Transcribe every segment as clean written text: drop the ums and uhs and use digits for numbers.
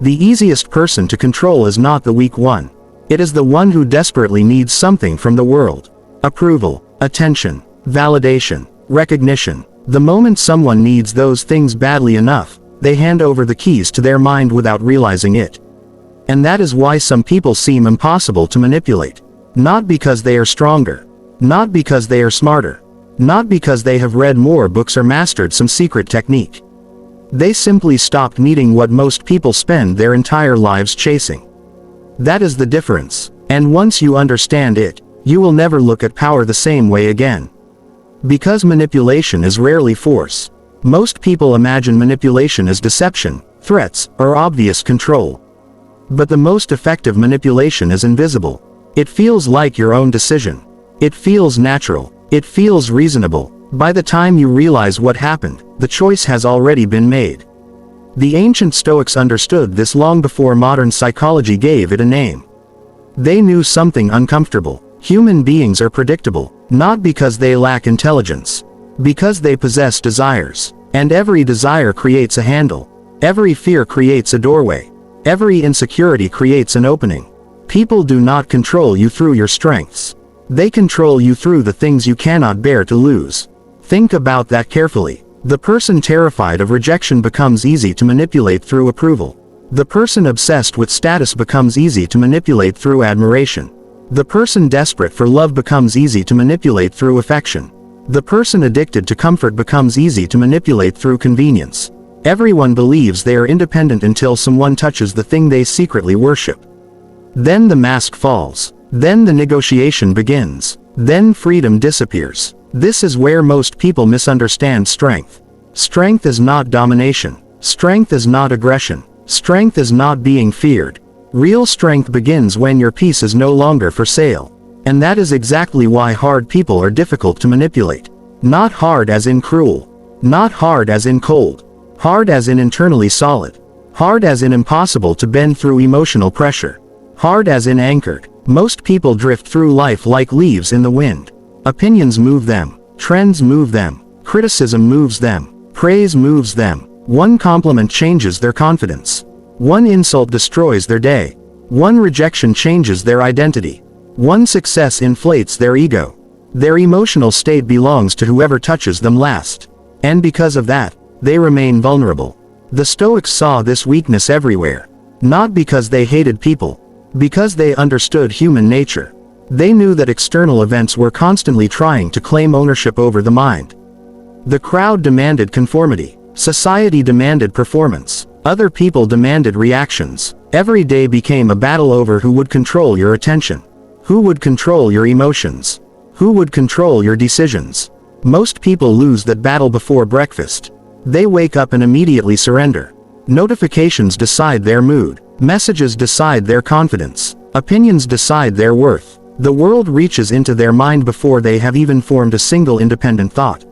The easiest person to control is not the weak one. It is the one who desperately needs something from the world. Approval, attention, validation, recognition. The moment someone needs those things badly enough, they hand over the keys to their mind without realizing it. And that is why some people seem impossible to manipulate. Not because they are stronger. Not because they are smarter. Not because they have read more books or mastered some secret technique. They simply stopped needing what most people spend their entire lives chasing. That is the difference, and once you understand it, you will never look at power the same way again. Because manipulation is rarely force. Most people imagine manipulation as deception, threats, or obvious control. But the most effective manipulation is invisible. It feels like your own decision. It feels natural. It feels reasonable. By the time you realize what happened, the choice has already been made. The ancient Stoics understood this long before modern psychology gave it a name. They knew something uncomfortable. Human beings are predictable, not because they lack intelligence, because they possess desires. And every desire creates a handle. Every fear creates a doorway. Every insecurity creates an opening. People do not control you through your strengths. They control you through the things you cannot bear to lose. Think about that carefully. The person terrified of rejection becomes easy to manipulate through approval. The person obsessed with status becomes easy to manipulate through admiration. The person desperate for love becomes easy to manipulate through affection. The person addicted to comfort becomes easy to manipulate through convenience. Everyone believes they are independent until someone touches the thing they secretly worship. Then the mask falls. Then the negotiation begins. Then freedom disappears. This is where most people misunderstand strength. Strength is not domination. Strength is not aggression. Strength is not being feared. Real strength begins when your peace is no longer for sale. And that is exactly why hard people are difficult to manipulate. Not hard as in cruel. Not hard as in cold. Hard as in internally solid. Hard as in impossible to bend through emotional pressure. Hard as in anchored. Most people drift through life like leaves in the wind. Opinions move them. Trends move them. Criticism moves them. Praise moves them. One compliment changes their confidence. One insult destroys their day. One rejection changes their identity. One success inflates their ego. Their emotional state belongs to whoever touches them last. And because of that, they remain vulnerable. The Stoics saw this weakness everywhere. Not because they hated people. Because they understood human nature. They knew that external events were constantly trying to claim ownership over the mind. The crowd demanded conformity. Society demanded performance. Other people demanded reactions. Every day became a battle over who would control your attention. Who would control your emotions? Who would control your decisions? Most people lose that battle before breakfast. They wake up and immediately surrender. Notifications decide their mood. Messages decide their confidence. Opinions decide their worth. The world reaches into their mind before they have even formed a single independent thought.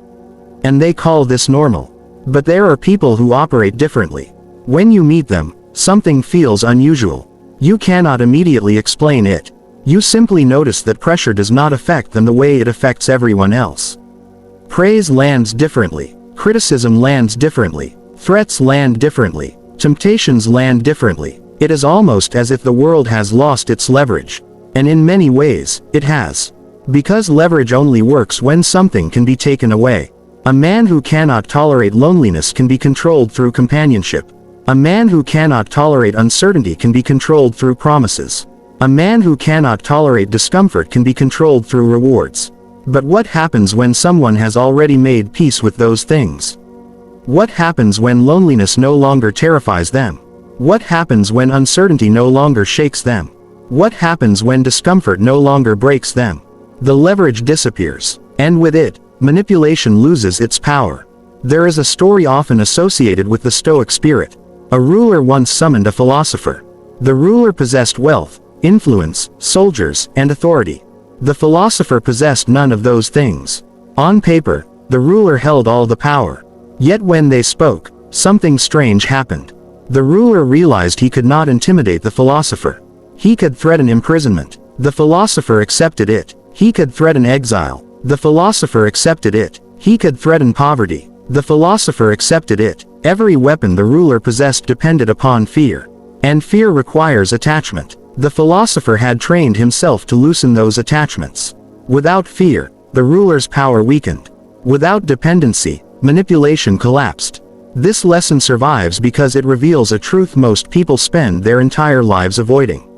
And they call this normal. But there are people who operate differently. When you meet them, something feels unusual. You cannot immediately explain it. You simply notice that pressure does not affect them the way it affects everyone else. Praise lands differently. Criticism lands differently. Threats land differently. Temptations land differently. It is almost as if the world has lost its leverage. And in many ways, it has. Because leverage only works when something can be taken away. A man who cannot tolerate loneliness can be controlled through companionship. A man who cannot tolerate uncertainty can be controlled through promises. A man who cannot tolerate discomfort can be controlled through rewards. But what happens when someone has already made peace with those things? What happens when loneliness no longer terrifies them? What happens when uncertainty no longer shakes them? What happens when discomfort no longer breaks them? The leverage disappears, and with it, manipulation loses its power. There is a story often associated with the Stoic spirit. A ruler once summoned a philosopher. The ruler possessed wealth, influence, soldiers, and authority. The philosopher possessed none of those things. On paper, the ruler held all the power. Yet when they spoke, something strange happened. The ruler realized he could not intimidate the philosopher. He could threaten imprisonment. The philosopher accepted it. He could threaten exile. The philosopher accepted it. He could threaten poverty. The philosopher accepted it. Every weapon the ruler possessed depended upon fear. And fear requires attachment. The philosopher had trained himself to loosen those attachments. Without fear, the ruler's power weakened. Without dependency, manipulation collapsed. This lesson survives because it reveals a truth most people spend their entire lives avoiding.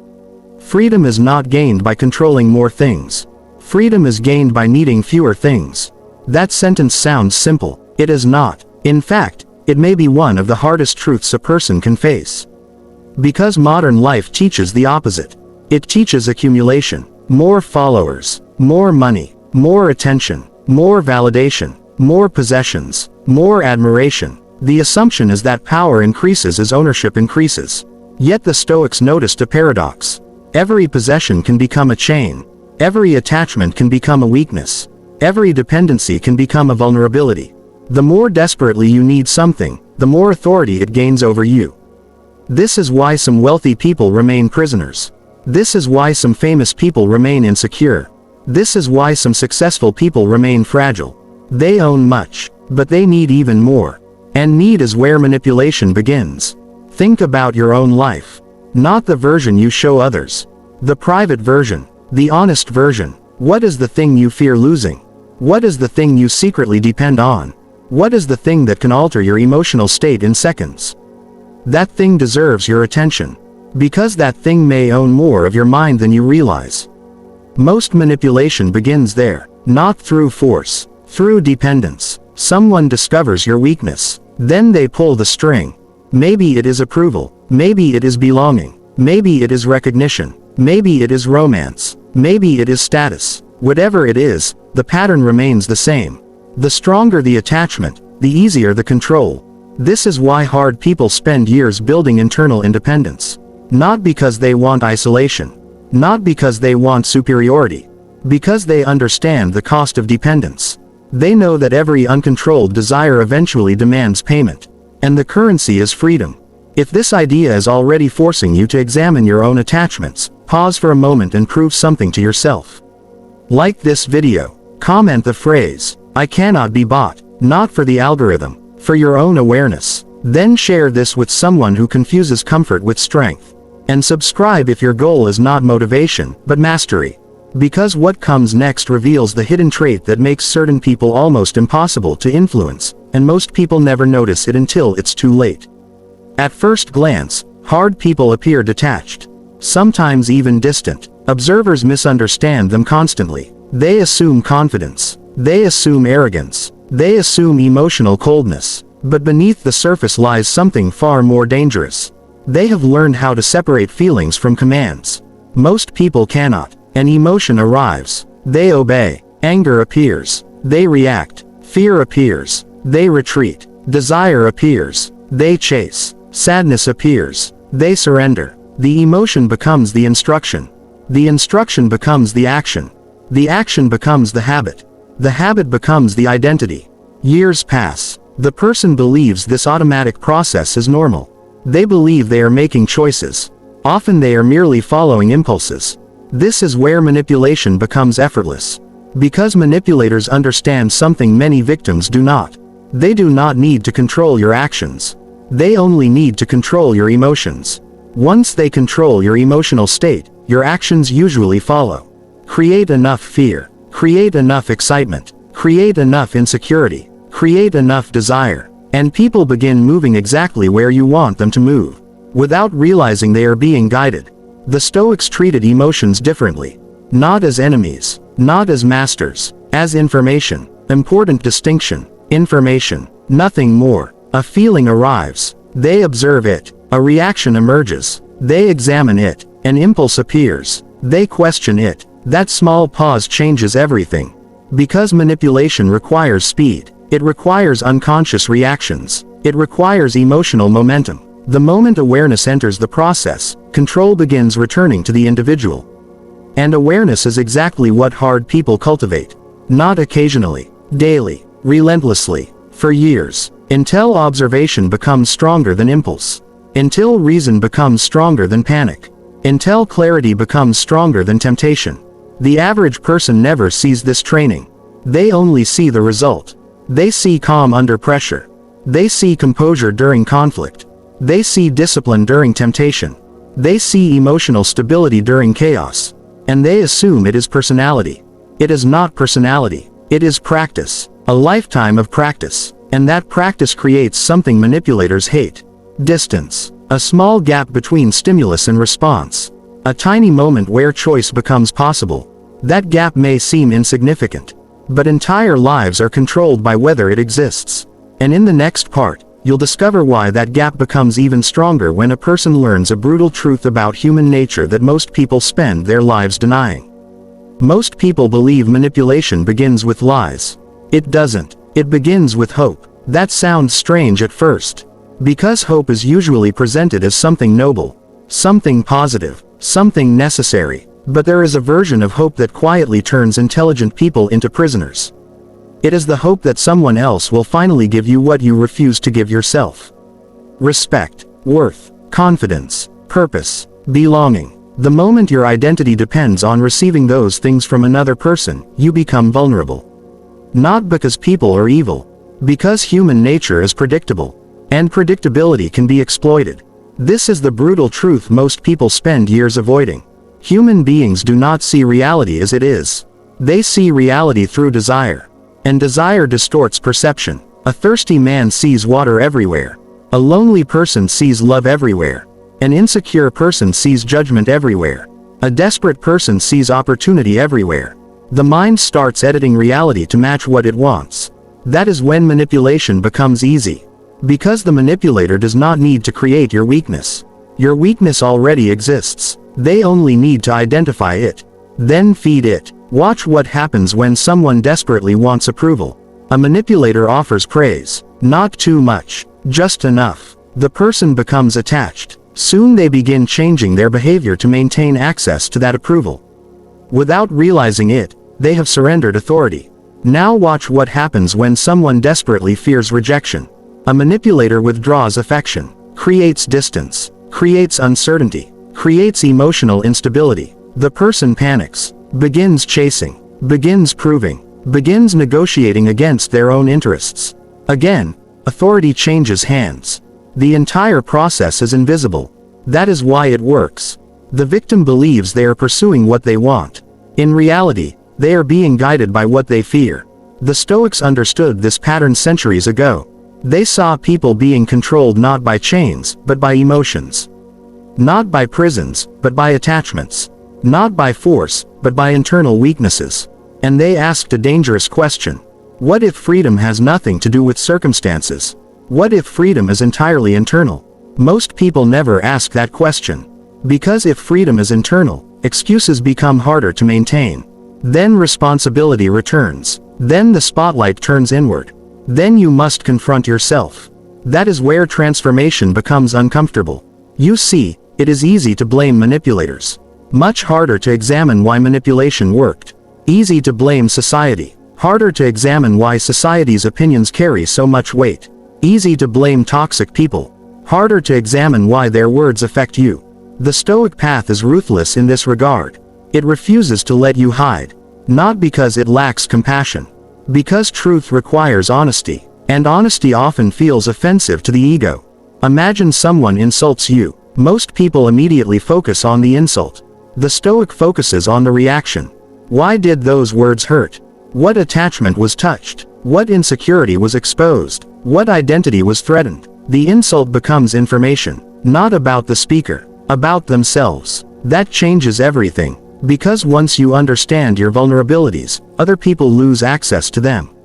Freedom is not gained by controlling more things. Freedom is gained by needing fewer things. That sentence sounds simple. It is not. In fact, it may be one of the hardest truths a person can face. Because modern life teaches the opposite. It teaches accumulation, more followers, more money, more attention, more validation, more possessions, more admiration. The assumption is that power increases as ownership increases. Yet the Stoics noticed a paradox. Every possession can become a chain. Every attachment can become a weakness. Every dependency can become a vulnerability. The more desperately you need something, the more authority it gains over you. This is why some wealthy people remain prisoners. This is why some famous people remain insecure. This is why some successful people remain fragile. They own much, but they need even more. And need is where manipulation begins. Think about your own life. Not the version you show others. The private version. The honest version. What is the thing you fear losing? What is the thing you secretly depend on? What is the thing that can alter your emotional state in seconds? That thing deserves your attention. Because that thing may own more of your mind than you realize. Most manipulation begins there, not through force, through dependence. Someone discovers your weakness. Then they pull the string. Maybe it is approval. Maybe it is belonging. Maybe it is recognition. Maybe it is romance. Maybe it is status. Whatever it is, the pattern remains the same. The stronger the attachment, the easier the control. This is why hard people spend years building internal independence. Not because they want isolation. Not because they want superiority. Because they understand the cost of dependence. They know that every uncontrolled desire eventually demands payment. And the currency is freedom. If this idea is already forcing you to examine your own attachments, pause for a moment and prove something to yourself. Like this video. Comment the phrase, "I cannot be bought," not for the algorithm, for your own awareness. Then share this with someone who confuses comfort with strength. And subscribe if your goal is not motivation, but mastery. Because what comes next reveals the hidden trait that makes certain people almost impossible to influence, and most people never notice it until it's too late. At first glance, hard people appear detached. Sometimes even distant. Observers misunderstand them constantly. They assume confidence. They assume arrogance. They assume emotional coldness. But beneath the surface lies something far more dangerous. They have learned how to separate feelings from commands. Most people cannot. An emotion arrives. They obey. Anger appears. They react. Fear appears. They retreat. Desire appears. They chase. Sadness appears. They surrender. The emotion becomes the instruction. The instruction becomes the action. The action becomes the habit. The habit becomes the identity. Years pass. The person believes this automatic process is normal. They believe they are making choices. Often they are merely following impulses. This is where manipulation becomes effortless. Because manipulators understand something many victims do not. They do not need to control your actions. They only need to control your emotions. Once they control your emotional state, your actions usually follow. Create enough fear. Create enough excitement. Create enough insecurity. Create enough desire. And people begin moving exactly where you want them to move. Without realizing they are being guided. The Stoics treated emotions differently. Not as enemies. Not as masters. As information. Important distinction. Information. Nothing more. A feeling arrives. They observe it. A reaction emerges. They examine it. An impulse appears. They question it. That small pause changes everything. Because manipulation requires speed. It requires unconscious reactions. It requires emotional momentum. The moment awareness enters the process, control begins returning to the individual. And awareness is exactly what hard people cultivate. Not occasionally. Daily. Relentlessly. For years. Until observation becomes stronger than impulse. Until reason becomes stronger than panic. Until clarity becomes stronger than temptation. The average person never sees this training. They only see the result. They see calm under pressure. They see composure during conflict. They see discipline during temptation. They see emotional stability during chaos. And they assume it is personality. It is not personality. It is practice. A lifetime of practice. And that practice creates something manipulators hate. Distance. A small gap between stimulus and response. A tiny moment where choice becomes possible. That gap may seem insignificant. But entire lives are controlled by whether it exists. And in the next part, you'll discover why that gap becomes even stronger when a person learns a brutal truth about human nature that most people spend their lives denying. Most people believe manipulation begins with lies. It doesn't. It begins with hope. That sounds strange at first. Because hope is usually presented as something noble, something positive, something necessary. But there is a version of hope that quietly turns intelligent people into prisoners. It is the hope that someone else will finally give you what you refuse to give yourself. Respect, worth, confidence, purpose, belonging. The moment your identity depends on receiving those things from another person, you become vulnerable. Not because people are evil, because human nature is predictable, and predictability can be exploited. This is the brutal truth most people spend years avoiding. Human beings do not see reality as it is. They see reality through desire. And desire distorts perception. A thirsty man sees water everywhere. A lonely person sees love everywhere. An insecure person sees judgment everywhere. A desperate person sees opportunity everywhere. The mind starts editing reality to match what it wants. That is when manipulation becomes easy. Because the manipulator does not need to create your weakness. Your weakness already exists. They only need to identify it. Then feed it. Watch what happens when someone desperately wants approval. A manipulator offers praise. Not too much. Just enough. The person becomes attached. Soon they begin changing their behavior to maintain access to that approval. Without realizing it, they have surrendered authority. Now watch what happens when someone desperately fears rejection. A manipulator withdraws affection, creates distance, creates uncertainty, creates emotional instability. The person panics, begins chasing, begins proving, begins negotiating against their own interests. Again, authority changes hands. The entire process is invisible. That is why it works. The victim believes they are pursuing what they want. In reality, they are being guided by what they fear. The Stoics understood this pattern centuries ago. They saw people being controlled not by chains, but by emotions. Not by prisons, but by attachments. Not by force, but by internal weaknesses. And they asked a dangerous question. What if freedom has nothing to do with circumstances? What if freedom is entirely internal? Most people never ask that question. Because if freedom is internal, excuses become harder to maintain. Then responsibility returns. Then the spotlight turns inward. Then you must confront yourself. That is where transformation becomes uncomfortable. You see, it is easy to blame manipulators. Much harder to examine why manipulation worked. Easy to blame society. Harder to examine why society's opinions carry so much weight. Easy to blame toxic people. Harder to examine why their words affect you. The Stoic path is ruthless in this regard. It refuses to let you hide. Not because it lacks compassion. Because truth requires honesty. And honesty often feels offensive to the ego. Imagine someone insults you. Most people immediately focus on the insult. The Stoic focuses on the reaction. Why did those words hurt? What attachment was touched? What insecurity was exposed? What identity was threatened? The insult becomes information. Not about the speaker. About themselves. That changes everything. Because once you understand your vulnerabilities, other people lose access to them.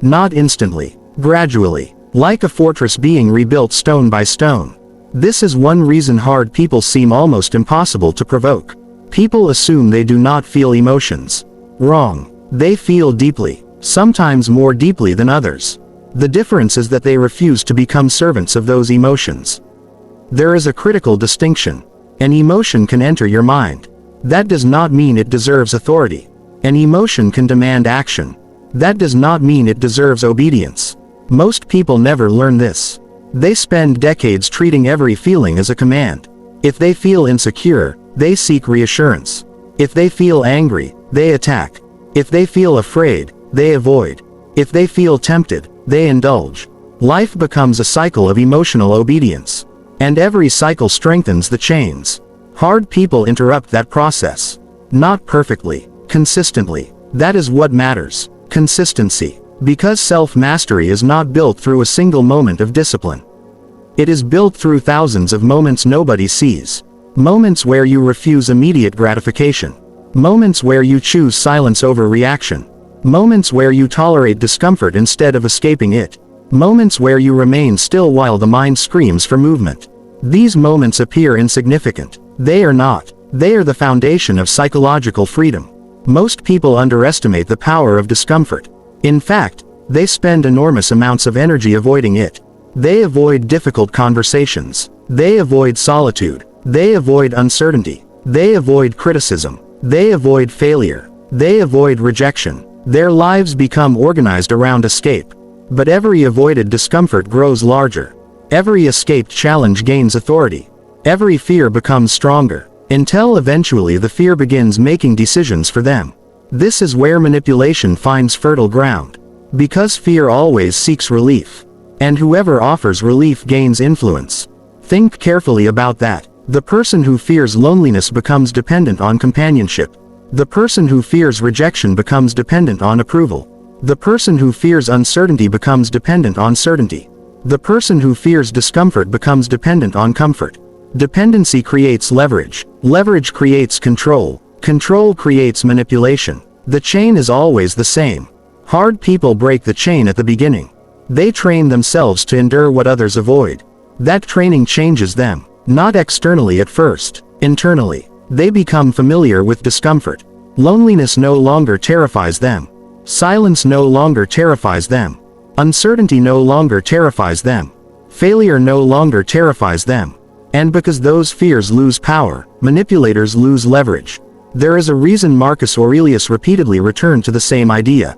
Not instantly. Gradually. Like a fortress being rebuilt stone by stone. This is one reason hard people seem almost impossible to provoke. People assume they do not feel emotions. Wrong. They feel deeply. Sometimes more deeply than others. The difference is that they refuse to become servants of those emotions. There is a critical distinction. An emotion can enter your mind. That does not mean it deserves authority. An emotion can demand action. That does not mean it deserves obedience. Most people never learn this. They spend decades treating every feeling as a command. If they feel insecure, they seek reassurance. If they feel angry, they attack. If they feel afraid, they avoid. If they feel tempted, they indulge. Life becomes a cycle of emotional obedience. And every cycle strengthens the chains. Hard people interrupt that process. Not perfectly, consistently. That is what matters. Consistency. Because self-mastery is not built through a single moment of discipline. It is built through thousands of moments nobody sees. Moments where you refuse immediate gratification. Moments where you choose silence over reaction. Moments where you tolerate discomfort instead of escaping it. Moments where you remain still while the mind screams for movement. These moments appear insignificant. They are not. They are the foundation of psychological freedom. Most people underestimate the power of discomfort. In fact, they spend enormous amounts of energy avoiding it. They avoid difficult conversations. They avoid solitude. They avoid uncertainty. They avoid criticism. They avoid failure. They avoid rejection. Their lives become organized around escape. But every avoided discomfort grows larger. Every escaped challenge gains authority. Every fear becomes stronger, until eventually the fear begins making decisions for them. This is where manipulation finds fertile ground. Because fear always seeks relief. And whoever offers relief gains influence. Think carefully about that. The person who fears loneliness becomes dependent on companionship. The person who fears rejection becomes dependent on approval. The person who fears uncertainty becomes dependent on certainty. The person who fears discomfort becomes dependent on comfort. Dependency creates leverage. Leverage creates control. Control creates manipulation. The chain is always the same. Hard people break the chain at the beginning. They train themselves to endure what others avoid. That training changes them. Not externally at first. Internally. They become familiar with discomfort. Loneliness no longer terrifies them. Silence no longer terrifies them. Uncertainty no longer terrifies them. Failure no longer terrifies them. And because those fears lose power, manipulators lose leverage. There is a reason Marcus Aurelius repeatedly returned to the same idea.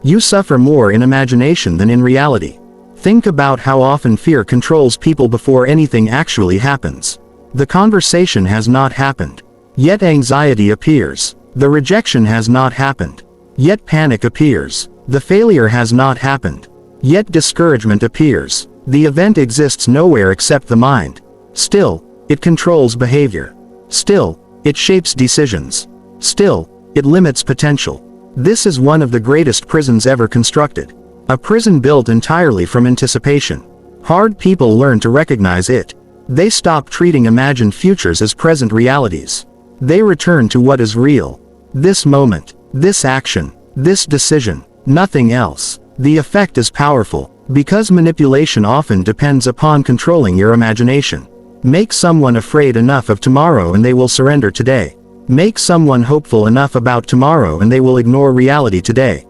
You suffer more in imagination than in reality. Think about how often fear controls people before anything actually happens. The conversation has not happened. Yet anxiety appears. The rejection has not happened. Yet panic appears. The failure has not happened. Yet discouragement appears. The event exists nowhere except the mind. Still, it controls behavior. Still, it shapes decisions. Still, it limits potential. This is one of the greatest prisons ever constructed. A prison built entirely from anticipation. Hard people learn to recognize it. They stop treating imagined futures as present realities. They return to what is real. This moment, this action, this decision, nothing else. The effect is powerful, because manipulation often depends upon controlling your imagination. Make someone afraid enough of tomorrow and they will surrender today. Make someone hopeful enough about tomorrow and they will ignore reality today.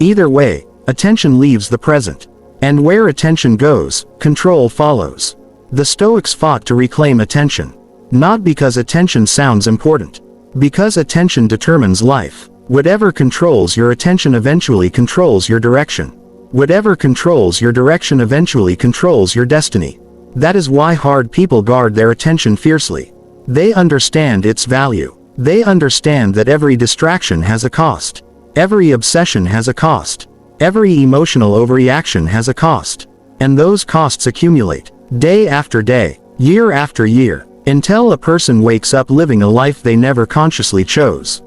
Either way, attention leaves the present. And where attention goes, control follows. The Stoics fought to reclaim attention. Not because attention sounds important. Because attention determines life. Whatever controls your attention eventually controls your direction. Whatever controls your direction eventually controls your destiny. That is why hard people guard their attention fiercely. They understand its value. They understand that every distraction has a cost. Every obsession has a cost. Every emotional overreaction has a cost. And those costs accumulate, day after day, year after year, until a person wakes up living a life they never consciously chose.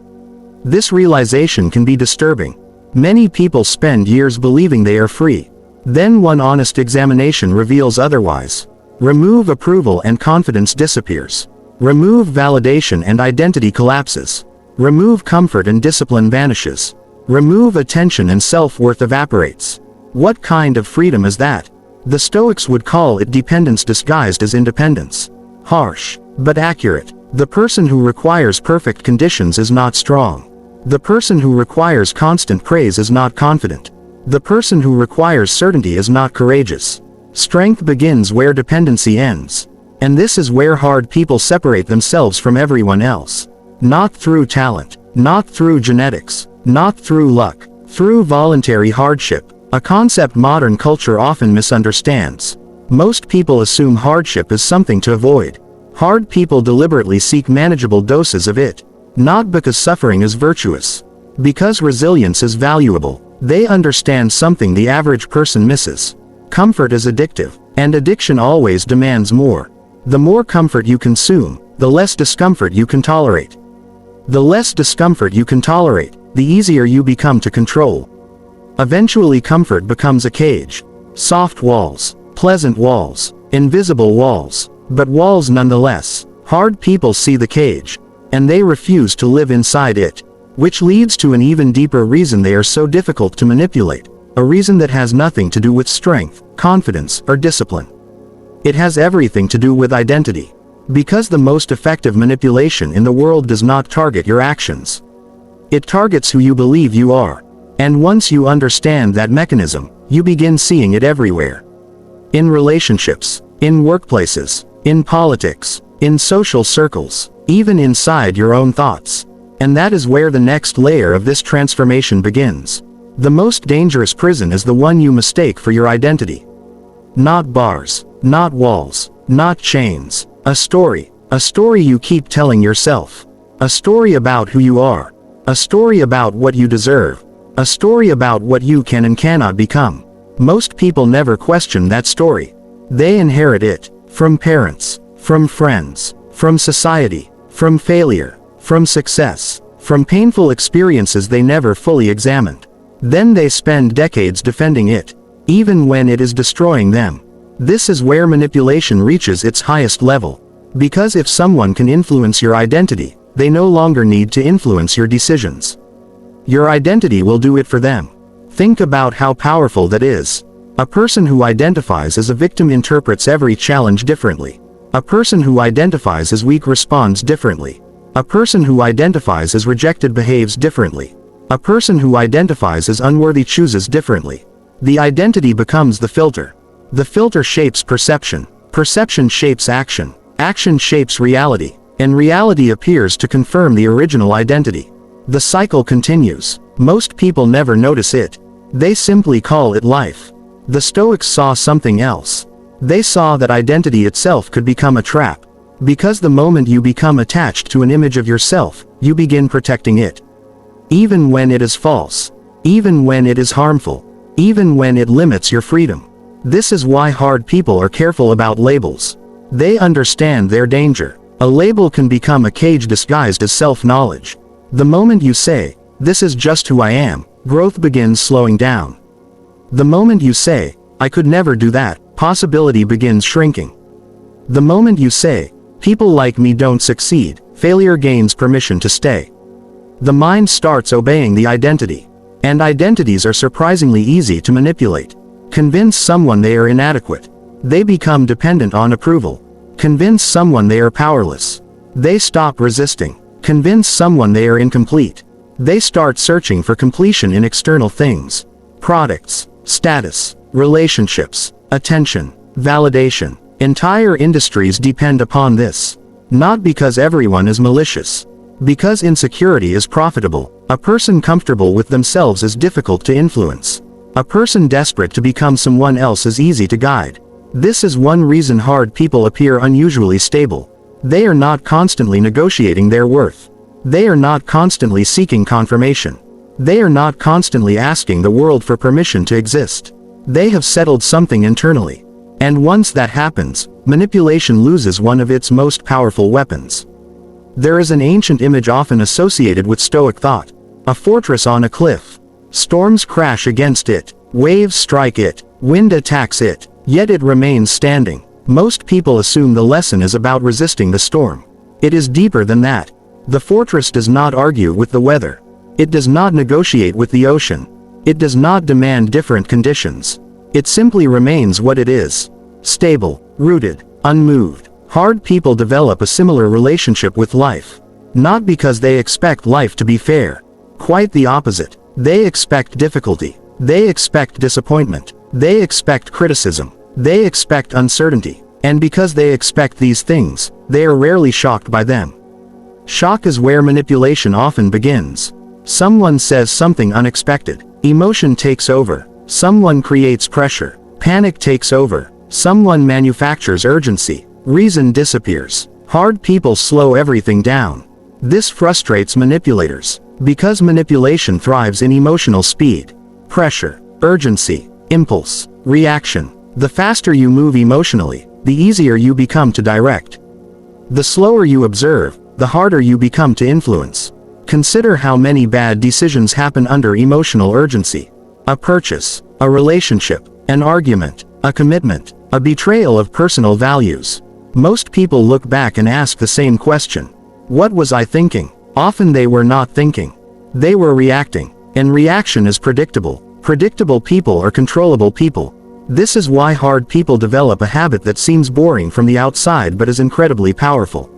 This realization can be disturbing. Many people spend years believing they are free. Then one honest examination reveals otherwise. Remove approval and confidence disappears. Remove validation and identity collapses. Remove comfort and discipline vanishes. Remove attention and self-worth evaporates. What kind of freedom is that? The Stoics would call it dependence disguised as independence. Harsh, but accurate. The person who requires perfect conditions is not strong. The person who requires constant praise is not confident. The person who requires certainty is not courageous. Strength begins where dependency ends. And this is where hard people separate themselves from everyone else. Not through talent, not through genetics, not through luck, through voluntary hardship, a concept modern culture often misunderstands. Most people assume hardship is something to avoid. Hard people deliberately seek manageable doses of it. Not because suffering is virtuous. Because resilience is valuable. They understand something the average person misses. Comfort is addictive, and addiction always demands more. The more comfort you consume, the less discomfort you can tolerate. The less discomfort you can tolerate, the easier you become to control. Eventually comfort becomes a cage. Soft walls, pleasant walls, invisible walls, but walls nonetheless. Hard people see the cage, and they refuse to live inside it, which leads to an even deeper reason they are so difficult to manipulate, a reason that has nothing to do with strength, confidence, or discipline. It has everything to do with identity. Because the most effective manipulation in the world does not target your actions. It targets who you believe you are. And once you understand that mechanism, you begin seeing it everywhere. In relationships, in workplaces, in politics, in social circles, even inside your own thoughts. And that is where the next layer of this transformation begins. The most dangerous prison is the one you mistake for your identity. Not bars, not walls, not chains. A story you keep telling yourself. A story about who you are. A story about what you deserve. A story about what you can and cannot become. Most people never question that story. They inherit it, from parents, from friends, from society, from failure, from success, from painful experiences they never fully examined. Then they spend decades defending it, even when it is destroying them. This is where manipulation reaches its highest level. Because if someone can influence your identity, they no longer need to influence your decisions. Your identity will do it for them. Think about how powerful that is. A person who identifies as a victim interprets every challenge differently. A person who identifies as weak responds differently. A person who identifies as rejected behaves differently. A person who identifies as unworthy chooses differently. The identity becomes the filter. The filter shapes perception. Perception shapes action. Action shapes reality. And reality appears to confirm the original identity. The cycle continues. Most people never notice it. They simply call it life. The Stoics saw something else. They saw that identity itself could become a trap. Because the moment you become attached to an image of yourself, you begin protecting it. Even when it is false. Even when it is harmful. Even when it limits your freedom. This is why hard people are careful about labels. They understand their danger. A label can become a cage disguised as self-knowledge. The moment you say, "This is just who I am," growth begins slowing down. The moment you say, "I could never do that," possibility begins shrinking. The moment you say, "People like me don't succeed," failure gains permission to stay. The mind starts obeying the identity. And identities are surprisingly easy to manipulate. Convince someone they are inadequate. They become dependent on approval. Convince someone they are powerless. They stop resisting. Convince someone they are incomplete. They start searching for completion in external things. Products, status, relationships, attention, validation. Entire industries depend upon this. Not because everyone is malicious. Because insecurity is profitable. A person comfortable with themselves is difficult to influence. A person desperate to become someone else is easy to guide. This is one reason hard people appear unusually stable. They are not constantly negotiating their worth. They are not constantly seeking confirmation. They are not constantly asking the world for permission to exist. They have settled something internally. And once that happens, manipulation loses one of its most powerful weapons. There is an ancient image often associated with Stoic thought. A fortress on a cliff. Storms crash against it. Waves strike it. Wind attacks it. Yet it remains standing. Most people assume the lesson is about resisting the storm. It is deeper than that. The fortress does not argue with the weather. It does not negotiate with the ocean. It does not demand different conditions. It simply remains what it is. Stable, rooted, unmoved. Hard people develop a similar relationship with life. Not because they expect life to be fair. Quite the opposite. They expect difficulty. They expect disappointment. They expect criticism. They expect uncertainty. And because they expect these things, they are rarely shocked by them. Shock is where manipulation often begins. Someone says something unexpected. Emotion takes over. Someone creates pressure. Panic takes over. Someone manufactures urgency. Reason disappears. Hard people slow everything down. This frustrates manipulators. Because manipulation thrives in emotional speed. Pressure, urgency, impulse, reaction. The faster you move emotionally, the easier you become to direct. The slower you observe, the harder you become to influence. Consider how many bad decisions happen under emotional urgency. A purchase, a relationship, an argument, a commitment, a betrayal of personal values. Most people look back and ask the same question. What was I thinking? Often they were not thinking. They were reacting. And reaction is predictable. Predictable people are controllable people. This is why hard people develop a habit that seems boring from the outside but is incredibly powerful.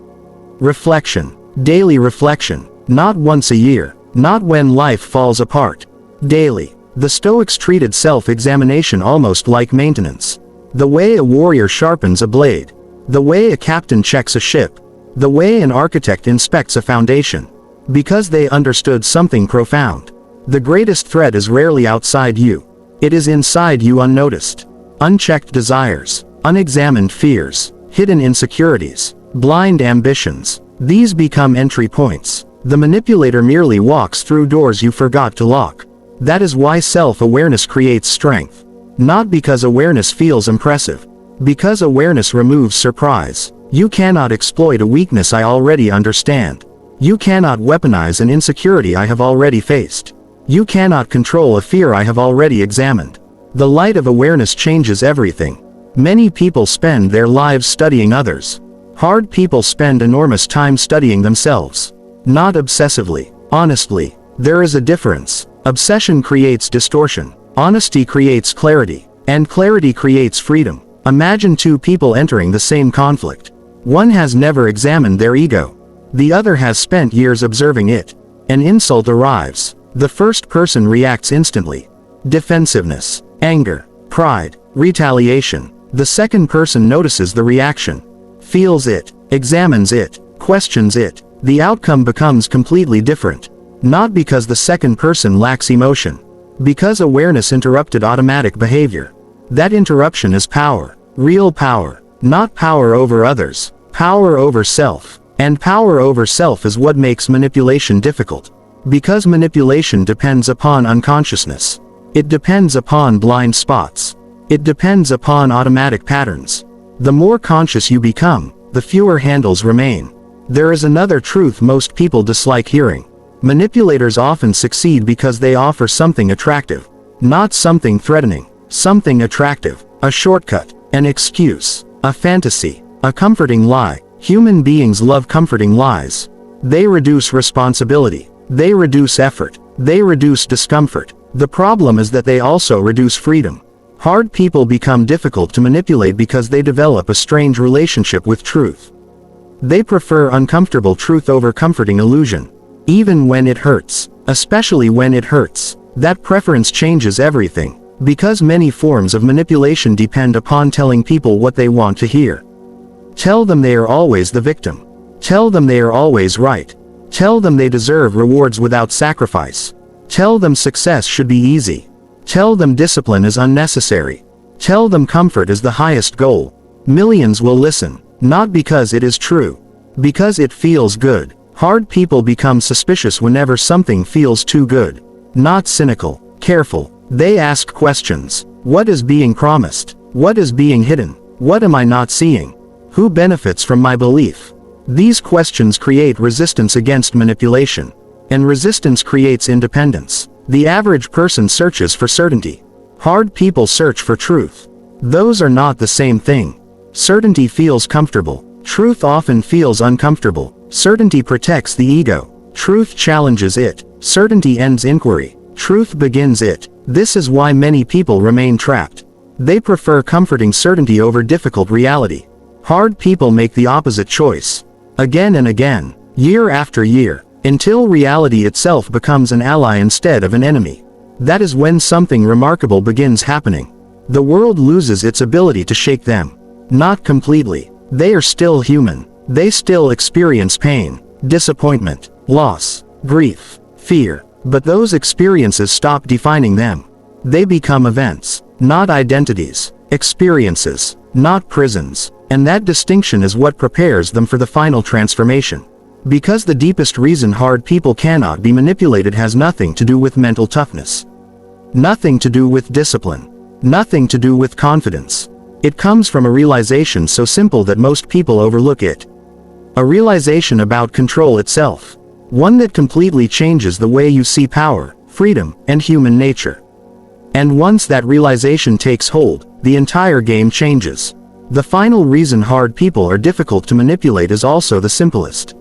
Reflection. Daily reflection. Not once a year. Not when life falls apart. Daily. The Stoics treated self-examination almost like maintenance. The way a warrior sharpens a blade. The way a captain checks a ship. The way an architect inspects a foundation. Because they understood something profound. The greatest threat is rarely outside you. It is inside you unnoticed. Unchecked desires, unexamined fears, hidden insecurities, blind ambitions. These become entry points. The manipulator merely walks through doors you forgot to lock. That is why self-awareness creates strength. Not because awareness feels impressive. Because awareness removes surprise. You cannot exploit a weakness I already understand. You cannot weaponize an insecurity I have already faced. You cannot control a fear I have already examined. The light of awareness changes everything. Many people spend their lives studying others. Hard people spend enormous time studying themselves. Not obsessively, honestly. There is a difference. Obsession creates distortion. Honesty creates clarity. And clarity creates freedom. Imagine two people entering the same conflict. One has never examined their ego. The other has spent years observing it. An insult arrives. The first person reacts instantly. Defensiveness, anger, pride, retaliation. The second person notices the reaction, feels it, examines it, questions it. The outcome becomes completely different. Not because the second person lacks emotion. Because awareness interrupted automatic behavior. That interruption is power. Real power. Not power over others. Power over self. And power over self is what makes manipulation difficult. Because manipulation depends upon unconsciousness. It depends upon blind spots. It depends upon automatic patterns. The more conscious you become, the fewer handles remain. There is another truth most people dislike hearing. Manipulators often succeed because they offer something attractive. Not something threatening. Something attractive. A shortcut. An excuse. A fantasy. A comforting lie. Human beings love comforting lies. They reduce responsibility. They reduce effort. They reduce discomfort. The problem is that they also reduce freedom. Hard people become difficult to manipulate because they develop a strange relationship with truth. They prefer uncomfortable truth over comforting illusion. Even when it hurts. Especially when it hurts. That preference changes everything. Because many forms of manipulation depend upon telling people what they want to hear. Tell them they are always the victim. Tell them they are always right. Tell them they deserve rewards without sacrifice. Tell them success should be easy. Tell them discipline is unnecessary. Tell them comfort is the highest goal. Millions will listen, not because it is true. Because it feels good. Hard people become suspicious whenever something feels too good. Not cynical, careful. They ask questions. What is being promised? What is being hidden? What am I not seeing? Who benefits from my belief? These questions create resistance against manipulation. And resistance creates independence. The average person searches for certainty. Hard people search for truth. Those are not the same thing. Certainty feels comfortable. Truth often feels uncomfortable. Certainty protects the ego. Truth challenges it. Certainty ends inquiry. Truth begins it. This is why many people remain trapped. They prefer comforting certainty over difficult reality. Hard people make the opposite choice. Again and again, year after year, until reality itself becomes an ally instead of an enemy. That is when something remarkable begins happening. The world loses its ability to shake them. Not completely. They are still human. They still experience pain, disappointment, loss, grief, fear. But those experiences stop defining them. They become events, not identities. Experiences, not prisons. And that distinction is what prepares them for the final transformation. Because the deepest reason hard people cannot be manipulated has nothing to do with mental toughness. Nothing to do with discipline. Nothing to do with confidence. It comes from a realization so simple that most people overlook it. A realization about control itself. One that completely changes the way you see power, freedom, and human nature. And once that realization takes hold, the entire game changes. The final reason hard people are difficult to manipulate is also the simplest.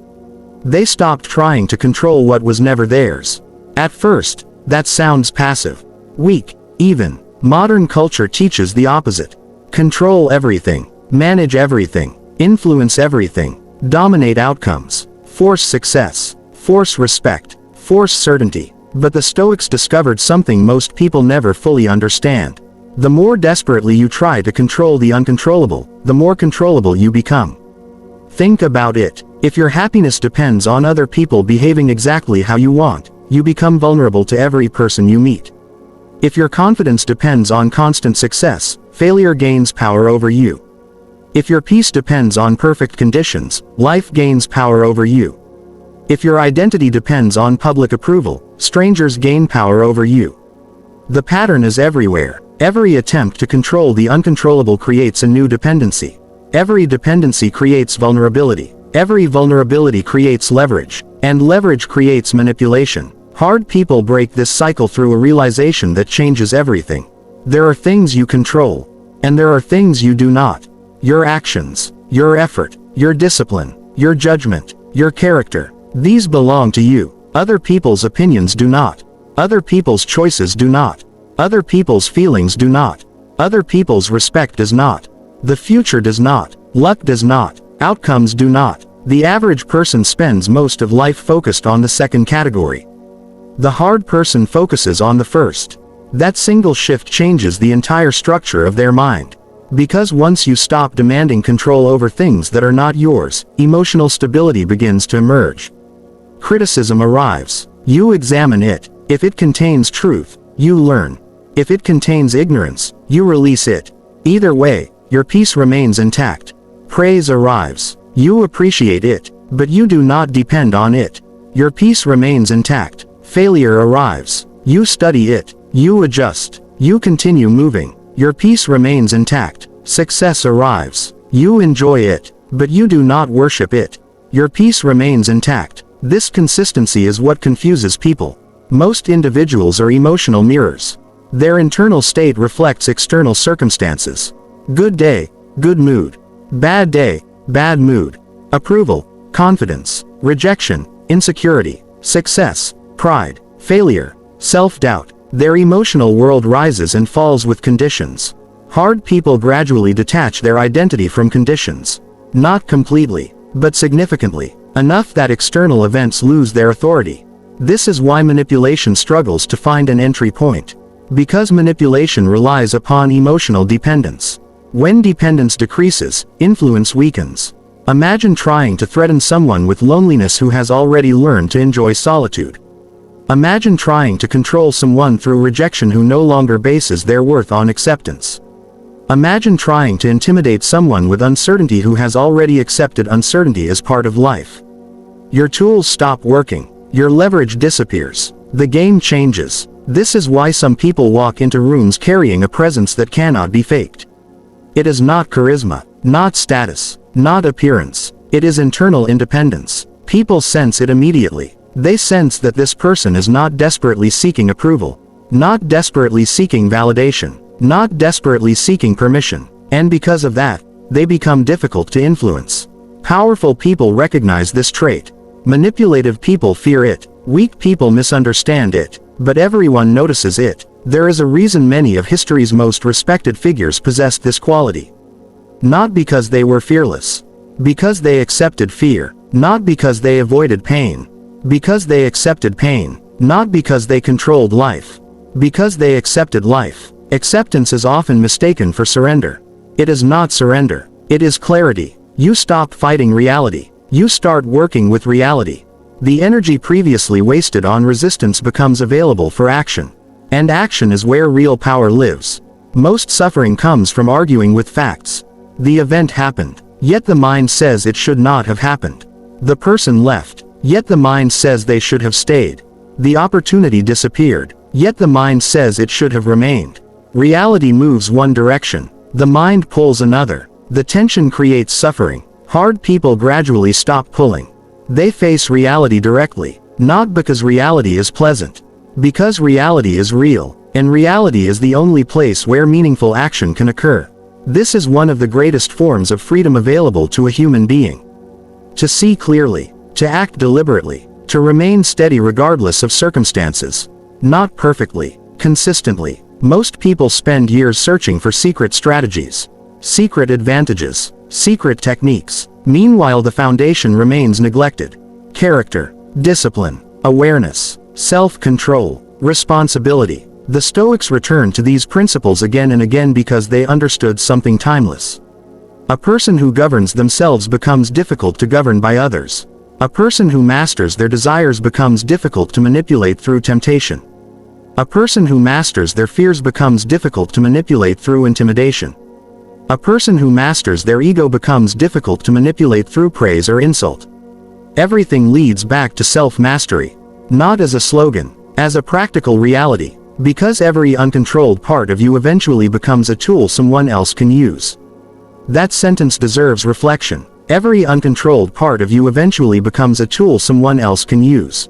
They stopped trying to control what was never theirs. At first, that sounds passive, weak, even. Modern culture teaches the opposite. Control everything, manage everything, influence everything, dominate outcomes, force success, force respect, force certainty. But the Stoics discovered something most people never fully understand. The more desperately you try to control the uncontrollable, the more controllable you become. Think about it. If your happiness depends on other people behaving exactly how you want, you become vulnerable to every person you meet. If your confidence depends on constant success, failure gains power over you. If your peace depends on perfect conditions, life gains power over you. If your identity depends on public approval, strangers gain power over you. The pattern is everywhere. Every attempt to control the uncontrollable creates a new dependency. Every dependency creates vulnerability. Every vulnerability creates leverage. And leverage creates manipulation. Hard people break this cycle through a realization that changes everything. There are things you control. And there are things you do not. Your actions, your effort, your discipline, your judgment, your character. These belong to you. Other people's opinions do not. Other people's choices do not. Other people's feelings do not. Other people's respect does not. The future does not. Luck does not. Outcomes do not. The average person spends most of life focused on the second category. The hard person focuses on the first. That single shift changes the entire structure of their mind. Because once you stop demanding control over things that are not yours, emotional stability begins to emerge. Criticism arrives. You examine it. If it contains truth, you learn. If it contains ignorance, you release it. Either way, your peace remains intact. Praise arrives. You appreciate it, but you do not depend on it. Your peace remains intact. Failure arrives. You study it. You adjust. You continue moving. Your peace remains intact. Success arrives. You enjoy it, but you do not worship it. Your peace remains intact. This consistency is what confuses people. Most individuals are emotional mirrors. Their internal state reflects external circumstances. Good day, good mood. Bad day, bad mood. Approval, confidence, rejection, insecurity, success, pride, failure, self-doubt. Their emotional world rises and falls with conditions. Hard people gradually detach their identity from conditions. Not completely, but significantly, enough that external events lose their authority. This is why manipulation struggles to find an entry point. Because manipulation relies upon emotional dependence. When dependence decreases, influence weakens. Imagine trying to threaten someone with loneliness who has already learned to enjoy solitude. Imagine trying to control someone through rejection who no longer bases their worth on acceptance. Imagine trying to intimidate someone with uncertainty who has already accepted uncertainty as part of life. Your tools stop working. Your leverage disappears. The game changes. This is why some people walk into rooms carrying a presence that cannot be faked. It is not charisma, not status, not appearance. It is internal independence. People sense it immediately. They sense that this person is not desperately seeking approval, not desperately seeking validation, not desperately seeking permission, and because of that, they become difficult to influence. Powerful people recognize this trait. Manipulative people fear it. Weak people misunderstand it. But everyone notices it. There is a reason many of history's most respected figures possessed this quality. Not because they were fearless. Because they accepted fear. Not because they avoided pain. Because they accepted pain. Not because they controlled life. Because they accepted life. Acceptance is often mistaken for surrender. It is not surrender. It is clarity. You stop fighting reality. You start working with reality. The energy previously wasted on resistance becomes available for action. And action is where real power lives. Most suffering comes from arguing with facts. The event happened, yet the mind says it should not have happened. The person left, yet the mind says they should have stayed. The opportunity disappeared, yet the mind says it should have remained. Reality moves one direction. The mind pulls another. The tension creates suffering. Hard people gradually stop pulling. They face reality directly, not because reality is pleasant, because reality is real, and reality is the only place where meaningful action can occur. This is one of the greatest forms of freedom available to a human being. To see clearly, to act deliberately, to remain steady regardless of circumstances. Not perfectly, consistently. Most people spend years searching for secret strategies, secret advantages, secret techniques. Meanwhile, the foundation remains neglected. Character, discipline, awareness, self-control, responsibility. The Stoics return to these principles again and again because they understood something timeless. A person who governs themselves becomes difficult to govern by others. A person who masters their desires becomes difficult to manipulate through temptation. A person who masters their fears becomes difficult to manipulate through intimidation. A person who masters their ego becomes difficult to manipulate through praise or insult. Everything leads back to self-mastery, not as a slogan, as a practical reality, because every uncontrolled part of you eventually becomes a tool someone else can use. That sentence deserves reflection. Every uncontrolled part of you eventually becomes a tool someone else can use.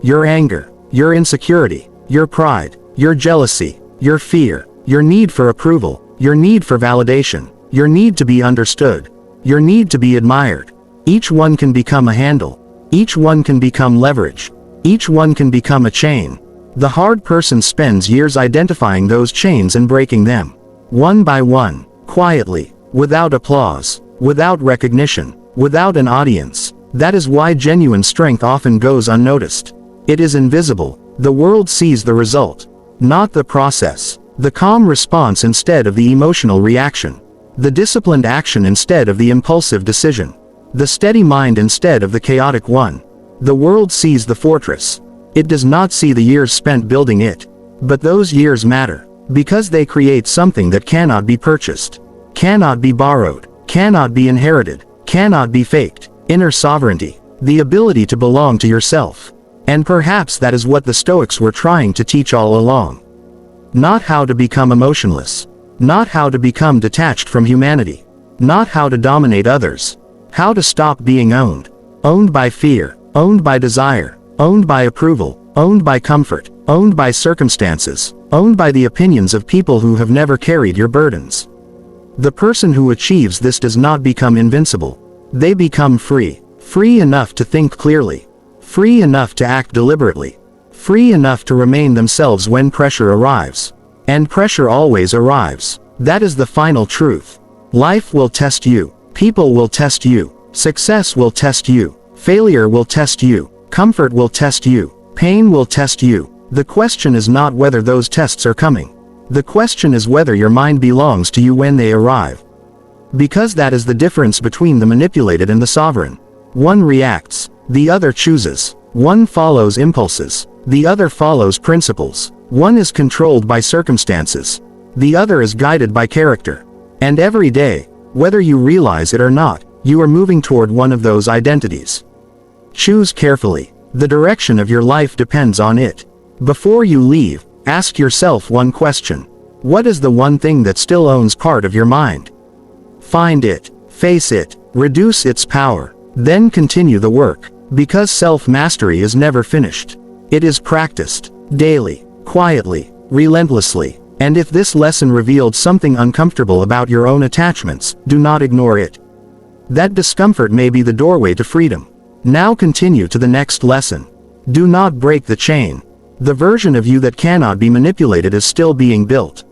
Your anger, your insecurity, your pride, your jealousy, your fear, your need for approval, your need for validation, your need to be understood, your need to be admired. Each one can become a handle. Each one can become leverage. Each one can become a chain. The hard person spends years identifying those chains and breaking them. One by one, quietly, without applause, without recognition, without an audience. That is why genuine strength often goes unnoticed. It is invisible. The world sees the result, not the process. The calm response instead of the emotional reaction. The disciplined action instead of the impulsive decision. The steady mind instead of the chaotic one. The world sees the fortress. It does not see the years spent building it. But those years matter, because they create something that cannot be purchased, cannot be borrowed, cannot be inherited, cannot be faked. Inner sovereignty, the ability to belong to yourself. And perhaps that is what the Stoics were trying to teach all along. Not how to become emotionless. Not how to become detached from humanity. Not how to dominate others. How to stop being owned. Owned by fear, owned by desire, owned by approval, owned by comfort, owned by circumstances, owned by the opinions of people who have never carried your burdens. The person who achieves this does not become invincible. They become free. Free enough to think clearly. Free enough to act deliberately. Free enough to remain themselves when pressure arrives. And pressure always arrives. That is the final truth. Life will test you. People will test you. Success will test you. Failure will test you. Comfort will test you. Pain will test you. The question is not whether those tests are coming. The question is whether your mind belongs to you when they arrive. Because that is the difference between the manipulated and the sovereign. One reacts. The other chooses. One follows impulses. The other follows principles. One is controlled by circumstances. The other is guided by character. And every day, whether you realize it or not, you are moving toward one of those identities. Choose carefully. The direction of your life depends on it. Before you leave, ask yourself one question. What is the one thing that still owns part of your mind? Find it, face it, reduce its power, then continue the work. Because self-mastery is never finished. It is practiced, daily, quietly, relentlessly. And if this lesson revealed something uncomfortable about your own attachments, do not ignore it. That discomfort may be the doorway to freedom. Now continue to the next lesson. Do not break the chain. The version of you that cannot be manipulated is still being built.